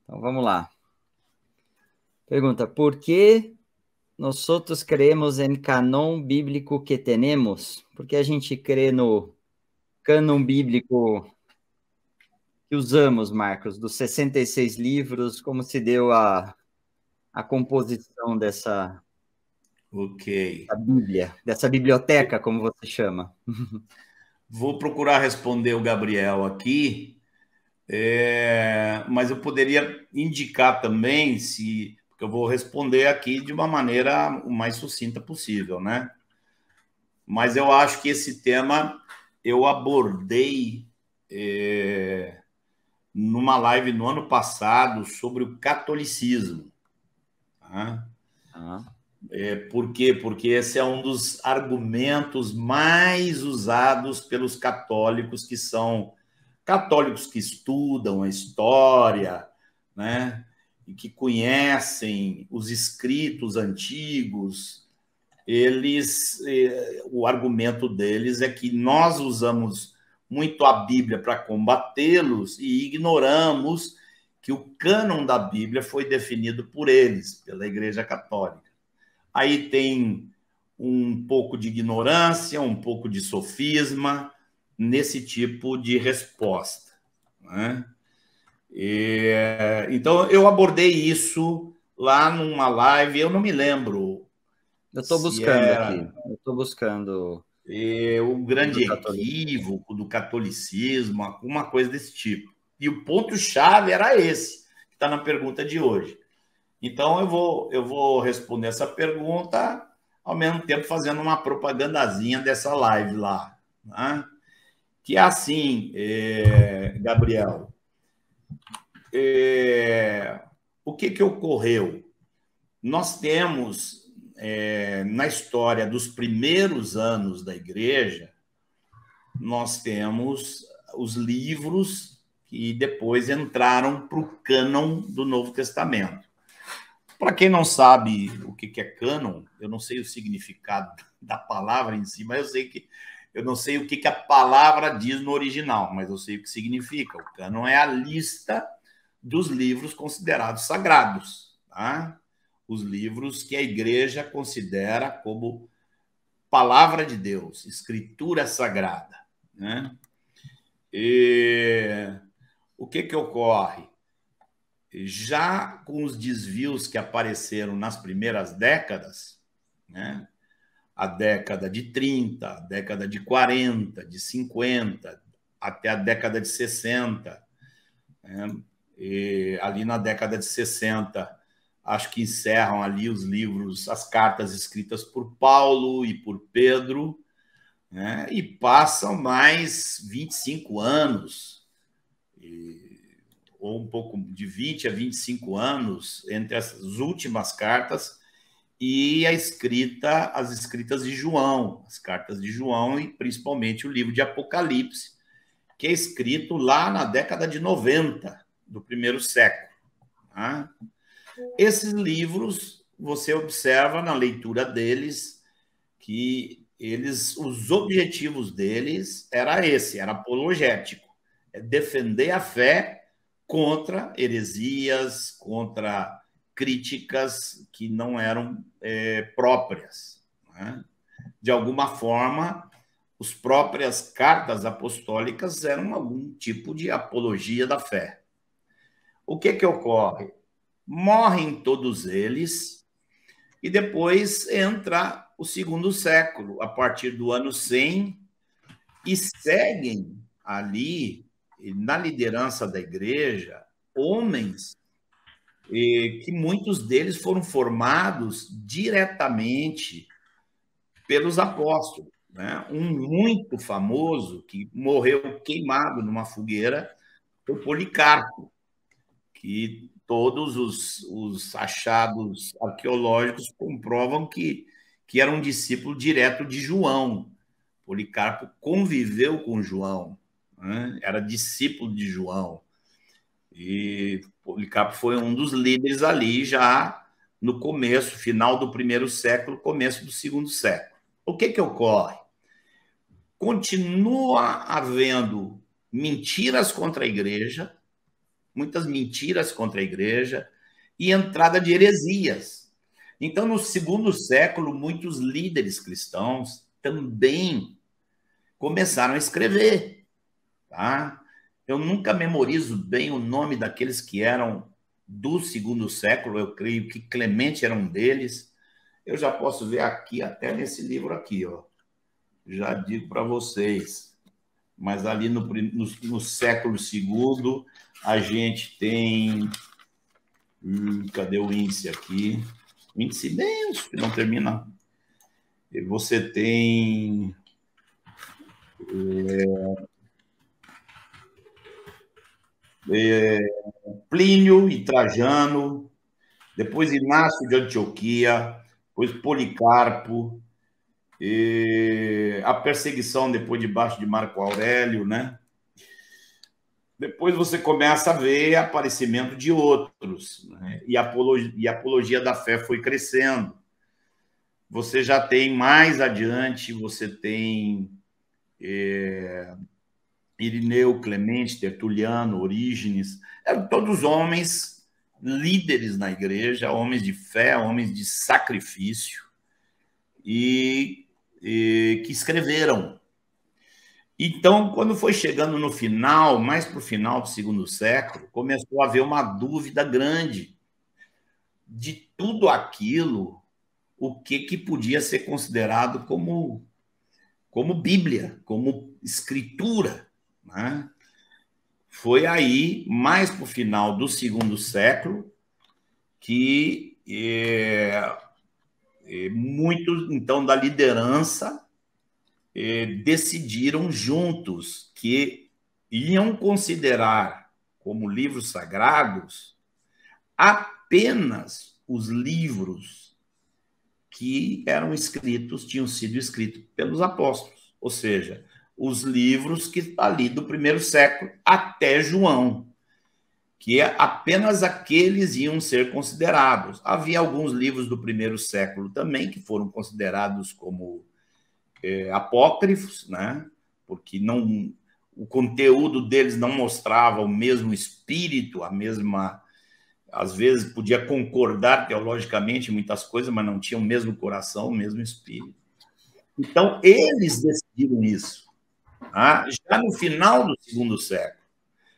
Então vamos lá. Pergunta: por que nós creemos em canon bíblico que temos? Porque a gente crê no cânon bíblico que usamos, Marcos, dos 66 livros, como se deu a composição dessa Ok. Bíblia, dessa biblioteca, como você chama. Vou procurar responder o Gabriel aqui, mas eu poderia indicar também, porque eu vou responder aqui de uma maneira o mais sucinta possível, né? Mas eu acho que esse tema eu abordei numa live no ano passado sobre o catolicismo. Tá? Por quê? Porque esse é um dos argumentos mais usados pelos católicos que estudam a história, né? E que conhecem os escritos antigos. O argumento deles é que nós usamos muito a Bíblia para combatê-los e ignoramos que o cânon da Bíblia foi definido por eles, pela Igreja Católica. Aí tem um pouco de ignorância, um pouco de sofisma nesse tipo de resposta, né? Então, eu abordei isso lá numa live, eu não me lembro Eu estou se buscando era aqui. Eu estou buscando o grande do catolicismo. equívoco do catolicismo, alguma coisa desse tipo. E o ponto-chave era esse, que está na pergunta de hoje. Então, eu vou responder essa pergunta, ao mesmo tempo fazendo uma propagandazinha dessa live lá. Né? Que é assim, Gabriel, o que ocorreu? Nós temos, na história dos primeiros anos da igreja, nós temos os livros que depois entraram para o cânon do Novo Testamento. Para quem não sabe o que é cânon, eu não sei o significado da palavra em si, mas eu não sei o que a palavra diz no original, mas eu sei o que significa. O cânon é a lista dos livros considerados sagrados, tá? Os livros que a igreja considera como palavra de Deus, escritura sagrada, né? E o que ocorre? Já com os desvios que apareceram nas primeiras décadas, né? A década de 30, a década de 40, de 50, até a década de 60, né? E ali na década de 60, acho que encerram ali os livros, as cartas escritas por Paulo e por Pedro, né? E passam mais 25 anos, ou um pouco de 20 a 25 anos, entre as últimas cartas e as escritas de João, as cartas de João e principalmente o livro de Apocalipse, que é escrito lá na década de 90 do primeiro século. Tá? Esses livros, você observa na leitura deles que os objetivos deles era apologético, é defender a fé contra heresias, contra críticas que não eram próprias. Né? De alguma forma, as próprias cartas apostólicas eram algum tipo de apologia da fé. O que ocorre? Morrem todos eles e depois entra o segundo século, a partir do ano 100, e seguem ali, na liderança da igreja, homens que muitos deles foram formados diretamente pelos apóstolos. Né? Um muito famoso, que morreu queimado numa fogueira, foi Policarpo, que todos os achados arqueológicos comprovam que era um discípulo direto de João. Policarpo conviveu com João, né? Era discípulo de João. E Policarpo foi um dos líderes ali já no começo, final do primeiro século, começo do segundo século. O que ocorre? Continua havendo mentiras contra a igreja, muitas mentiras contra a igreja e entrada de heresias. Então, no segundo século, muitos líderes cristãos também começaram a escrever. Tá? Eu nunca memorizo bem o nome daqueles que eram do segundo século, eu creio que Clemente era um deles. Eu já posso ver aqui, até nesse livro aqui, ó. Já digo para vocês. Mas ali no século II, a gente tem... cadê o índice aqui? O índice imenso, que não termina. E você tem... Plínio e Trajano, depois Inácio de Antioquia, depois Policarpo, a perseguição depois debaixo de Marco Aurélio, né? Depois você começa a ver aparecimento de outros, né? E a apologia da fé foi crescendo. Você já tem mais adiante, você tem Irineu, Clemente, Tertuliano, Orígenes, eram todos homens líderes na igreja, homens de fé, homens de sacrifício, e que escreveram. Então, quando foi chegando no final, mais para o final do segundo século, começou a haver uma dúvida grande de tudo aquilo, o que podia ser considerado como Bíblia, como escritura, né? Foi aí, mais para o final do segundo século, que muitos, então, da liderança decidiram juntos que iam considerar como livros sagrados apenas os livros que eram escritos, tinham sido escritos pelos apóstolos, ou seja, os livros que ali do primeiro século até João, que apenas aqueles iam ser considerados. Havia alguns livros do primeiro século também que foram considerados como apócrifos, né? Porque o conteúdo deles não mostrava o mesmo espírito, a mesma... Às vezes podia concordar teologicamente em muitas coisas, mas não tinha o mesmo coração, o mesmo espírito. Então, eles decidiram isso, tá? Já no final do segundo século.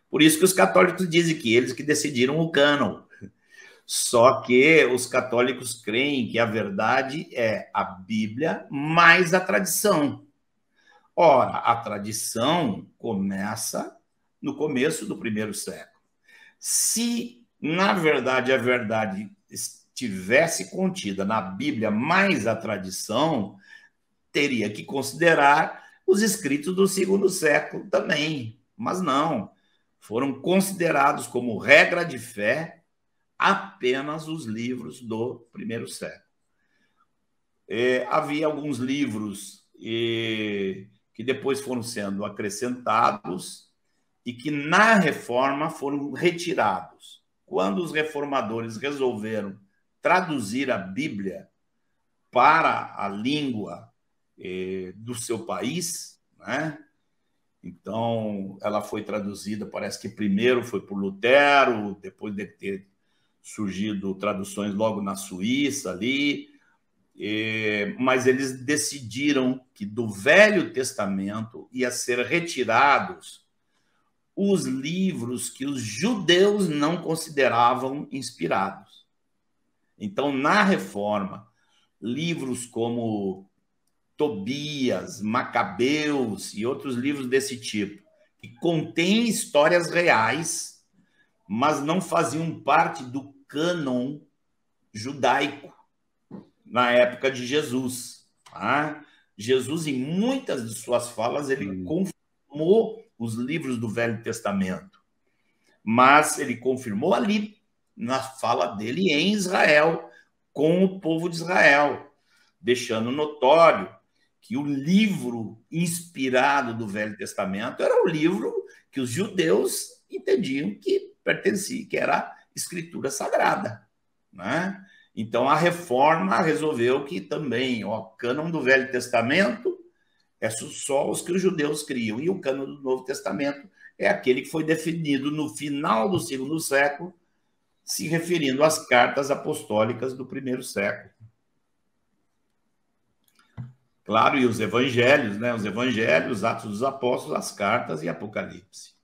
Por isso que os católicos dizem que eles que decidiram o cânon. Só que os católicos creem que a verdade é a Bíblia mais a tradição. Ora, a tradição começa no começo do primeiro século. Se, na verdade, a verdade estivesse contida na Bíblia mais a tradição, teria que considerar os escritos do segundo século também. Mas não, foram considerados como regra de fé apenas os livros do primeiro século. Havia alguns livros que depois foram sendo acrescentados e que na reforma foram retirados. Quando os reformadores resolveram traduzir a Bíblia para a língua do seu país, né? Então, ela foi traduzida, parece que primeiro foi por Lutero, depois de ter surgido traduções logo na Suíça ali, mas eles decidiram que do Velho Testamento ia ser retirados os livros que os judeus não consideravam inspirados. Então, na Reforma, livros como Tobias, Macabeus e outros livros desse tipo, que contêm histórias reais, mas não faziam parte do cânon judaico na época de Jesus. Tá? Jesus, em muitas de suas falas, ele confirmou os livros do Velho Testamento, mas ele confirmou ali, na fala dele em Israel, com o povo de Israel, deixando notório que o livro inspirado do Velho Testamento era o livro que os judeus entendiam que pertencia, que era escritura sagrada, né? Então, a reforma resolveu que também o cânon do Velho Testamento é só os que os judeus criam, e o cânon do Novo Testamento é aquele que foi definido no final do segundo século, se referindo às cartas apostólicas do primeiro século. Claro, e os evangelhos, né? Os evangelhos, Atos dos Apóstolos, as cartas e Apocalipse.